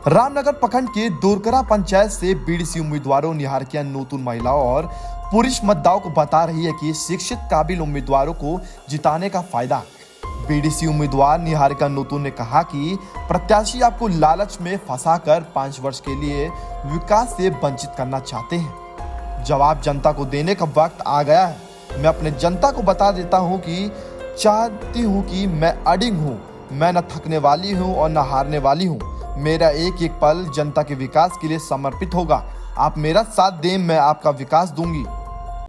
रामनगर प्रखंड के दोरकरा पंचायत से बीडीसी उम्मीदवारों निहारिका नूतन महिलाओं और पुरुष मतदाताओं को बता रही है कि शिक्षित काबिल उम्मीदवारों को जिताने का फायदा। बीडीसी उम्मीदवार निहारिका नूतन ने कहा कि प्रत्याशी आपको लालच में फंसाकर 5 वर्ष के लिए विकास से वंचित करना चाहते हैं। जवाब जनता को देने का वक्त आ गया है। मैं अपने जनता को बता देता हूं कि चाहती हूं कि मैं अडिग हूं, मैं न थकने वाली हूं और न हारने वाली हूं। मेरा एक एक पल जनता के विकास के लिए समर्पित होगा। आप मेरा साथ दें, मैं आपका विकास दूंगी।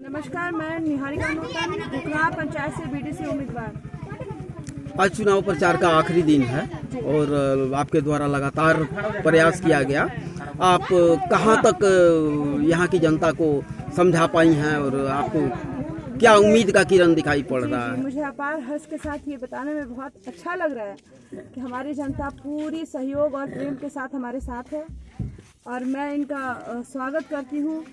नमस्कार, मैं निहारिका नूतन, दोरकरा पंचायत से बीडीसी उम्मीदवार। आज चुनाव प्रचार का आखिरी दिन है और आपके द्वारा लगातार प्रयास किया गया। आप कहां तक यहां की जनता को समझा पाई हैं और आपको क्या उम्मीद का किरण दिखाई पड़ रहा है? मुझे अपार हर्ष के साथ ये बताने में बहुत अच्छा लग रहा है कि हमारी जनता पूरी सहयोग और प्रेम के साथ हमारे साथ है और मैं इनका स्वागत करती हूँ।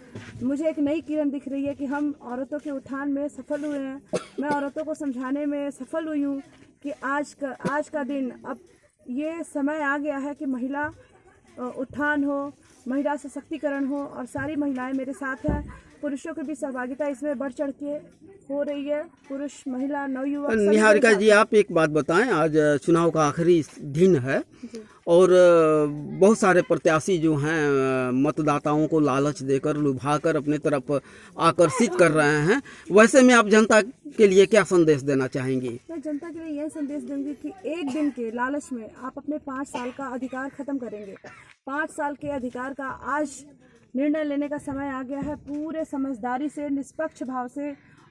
मुझे एक नई किरण दिख रही है कि हम औरतों के उत्थान में सफल हुए हैं। मैं औरतों को समझाने में सफल हुई हूँ कि आज का दिन, अब ये समय आ गया है कि महिला उत्थान हो, महिला सशक्तिकरण हो और सारी महिलाएं मेरे साथ हैं। पुरुषों की भी सहभागिता इसमें बढ़ चढ़ के हो रही है। पुरुष, महिला, नवयुवक। निहारिका जी, आप एक बात बताएं, आज चुनाव का आखिरी दिन है और बहुत सारे प्रत्याशी जो हैं मतदाताओं को लालच देकर, लुभाकर अपने तरफ आकर्षित कर रहे हैं। वैसे में आप जनता के लिए क्या संदेश देना चाहेंगी? मैं जनता के लिए यह संदेश दूंगी कि एक दिन के लालच में आप अपने 5 साल का अधिकार खत्म करेंगे। 5 साल के अधिकार का आज निर्णय लेने का समय आ गया है। पूरे समझदारी से, निष्पक्ष भाव से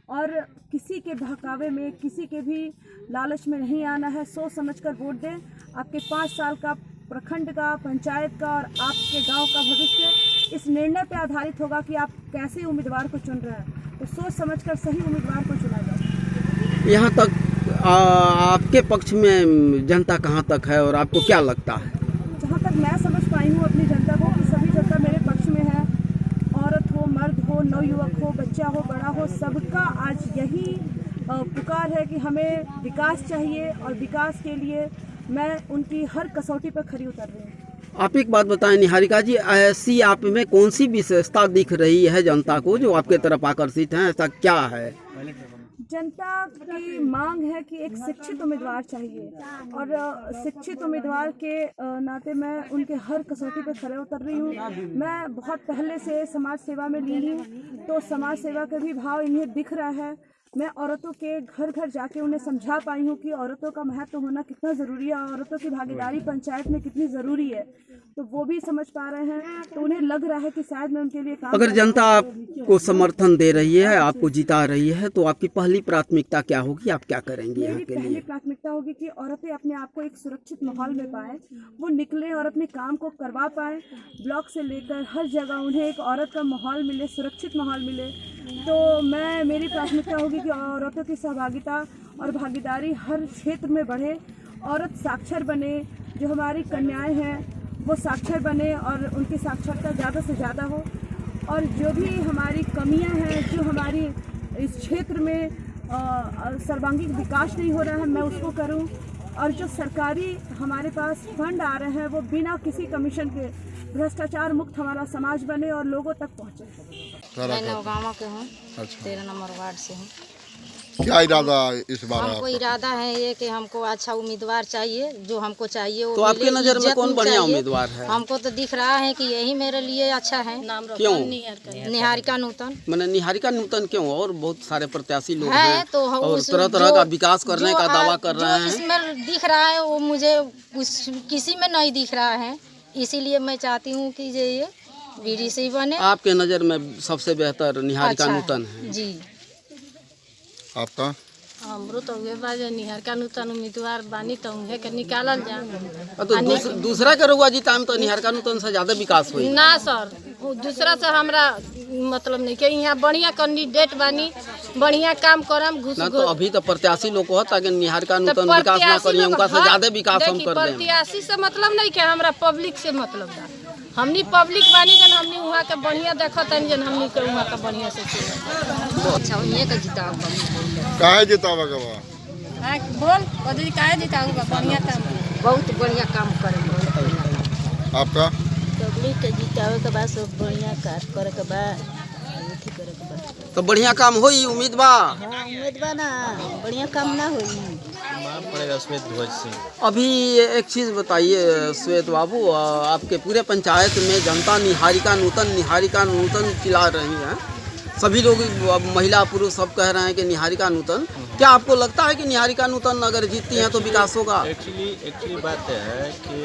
और किसी के बहकावे में, किसी के भी लालच में नहीं आना है। सोच समझकर वोट दें। आपके 5 साल का, प्रखंड का, पंचायत का और आपके गांव का भविष्य इस निर्णय पर आधारित होगा कि आप कैसे उम्मीदवार को चुन रहे हैं। तो सोच समझकर सही उम्मीदवार को चुना जाए। यहाँ तक आपके पक्ष में जनता कहाँ तक है और आपको क्या लगता है? जहाँ तक मैं समझ पाई हूँ अपनी जनता को, कि सभी जनता मेरे पक्ष में है। औरत हो, मर्द हो, नवयुवक हो, बच्चा हो, बड़ा हो, सबका आज यही पुकार है कि हमें विकास चाहिए और विकास के लिए मैं उनकी हर कसौटी पर खरी उतर रही हूँ। आप एक बात बताएं निहारिका जी, ऐसी आप में कौन सी विशेषता दिख रही है जनता को जो आपके तरफ आकर्षित है? ऐसा क्या है? जनता की मांग है कि एक शिक्षित उम्मीदवार चाहिए और शिक्षित उम्मीदवार के नाते मैं उनके हर कसौटी पर खरे उतर रही हूँ। मैं बहुत पहले से समाज सेवा में ली हूँ, तो समाज सेवा का भी भाव इन्हें दिख रहा है। मैं औरतों के घर घर जाके उन्हें समझा पाई हूँ कि औरतों का महत्व होना कितना ज़रूरी है, औरतों की भागीदारी पंचायत में कितनी ज़रूरी है। तो वो भी समझ पा रहे हैं, तो उन्हें लग रहा है कि शायद मैं उनके लिए काम। अगर जनता आपको समर्थन दे रही है, आपको जिता रही है, तो आपकी पहली प्राथमिकता क्या होगी? आप क्या करेंगे यहाँ के लिए? पहली प्राथमिकता होगी कि औरतें अपने आप को एक सुरक्षित माहौल में पाएं, वो निकलें और अपने काम को करवा पाएं। ब्लॉक से लेकर हर जगह उन्हें एक औरत का माहौल मिले, सुरक्षित माहौल मिले। तो मेरी प्राथमिकता होगी कि औरतों की सहभागिता और भागीदारी हर क्षेत्र में बढ़े। औरत साक्षर बने, जो हमारी कन्याएं हैं वो साक्षर बने और उनकी साक्षरता ज़्यादा से ज़्यादा हो। और जो भी हमारी कमियां हैं, जो हमारी इस क्षेत्र में सर्वांगीण विकास नहीं हो रहा है, मैं उसको करूं। और जो सरकारी हमारे पास फंड आ रहे हैं वो बिना किसी कमीशन के भ्रष्टाचार मुक्त हमारा समाज बने और लोगों तक पहुंचे। मैं नवगांव के हूँ। 13 नंबर वार्ड से हूँ। क्या इरादा इस बार? हमको इरादा है ये कि हमको अच्छा उम्मीदवार चाहिए, जो हमको चाहिए वो तो आपके नज़र में कौन बढ़िया उम्मीदवार है? हमको तो दिख रहा है कि यही मेरे लिए अच्छा है। क्यों? निहारिका नूतन। मैंने निहारिका नूतन क्यों? और बहुत सारे प्रत्याशी लोग है हैं तो और तरह तरह का विकास करने का दावा कर रहे हैं। इसमें दिख रहा है वो मुझे किसी में नहीं दिख रहा है, इसीलिए मैं चाहती हूँ कि ये बीडीसी बने। आपके नज़र में सबसे बेहतर निहारिका नूतन है जी। आपका? हमरो तो उहे बाजे निहारिका नूतन उम्मीदवार बानी तो उहे के निकालल जा। तो दूसरा के रउआ जी टाइम तो निहारिका नूतन से ज्यादा विकास हुई ना सर, दूसरा से हमरा मतलब नहीं के यहाँ बढ़िया कैंडिडेट बानी, बढ़िया काम करम घुस ना। तो अभी तो प्रत्याशी लोग कहता कि निहारिका नूतन विकास ना करिए, उनका से ज्यादा विकास हम कर दें। प्रत्याशी से मतलब नहीं के हमरा पब्लिक से मतलब बा। हमनी पब्लिक बानी जन हमनी वहाँ के बढ़िया देखत हन, जन हमनी के वहाँ के बढ़िया से अच्छा ये का जिताओ काहे जितावा का बा? बोल कदी काहे जिताऊंगा? बढ़िया काम, बहुत बढ़िया काम करे। आपका पब्लिक के जितावे के बाद सब बढ़िया कार्य करे के बाद अथी करे के बाद। तो बढ़िया काम होई उम्मीद बा। हाँ उम्मीद बा ना, बढ़िया काम ना होई। पड़ेगा श्वेत ध्वज सिंह। अभी एक चीज़ बताइए श्वेत बाबू, आपके पूरे पंचायत में जनता निहारिका नूतन चिल्ला रही है, सभी लोग महिला पुरुष सब कह रहे हैं कि निहारिका नूतन। क्या आपको लगता है कि निहारिका नूतन अगर जीतती हैं तो विकास होगा? एक्चुअली बात है कि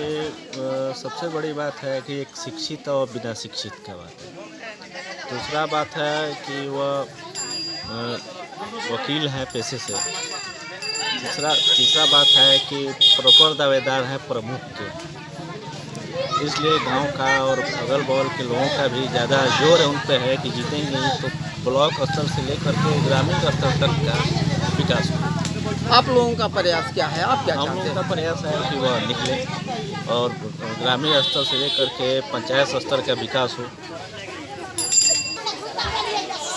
सबसे बड़ी बात है कि एक शिक्षित और बिना शिक्षित का बात है। दूसरा बात है कि वह वकील हैं पेशे से। तीसरा बात है कि प्रॉपर दावेदार है प्रमुख के, इसलिए गांव का और अगल बगल के लोगों का भी ज़्यादा जोर है उन पर है कि जीतेंगे तो ब्लॉक स्तर से लेकर के ग्रामीण स्तर तक का विकास हो। आप लोगों का प्रयास क्या है, आप क्या हम चाहते लोगों हैं? का प्रयास है कि वह निकले और ग्रामीण स्तर से लेकर के पंचायत स्तर का विकास हो।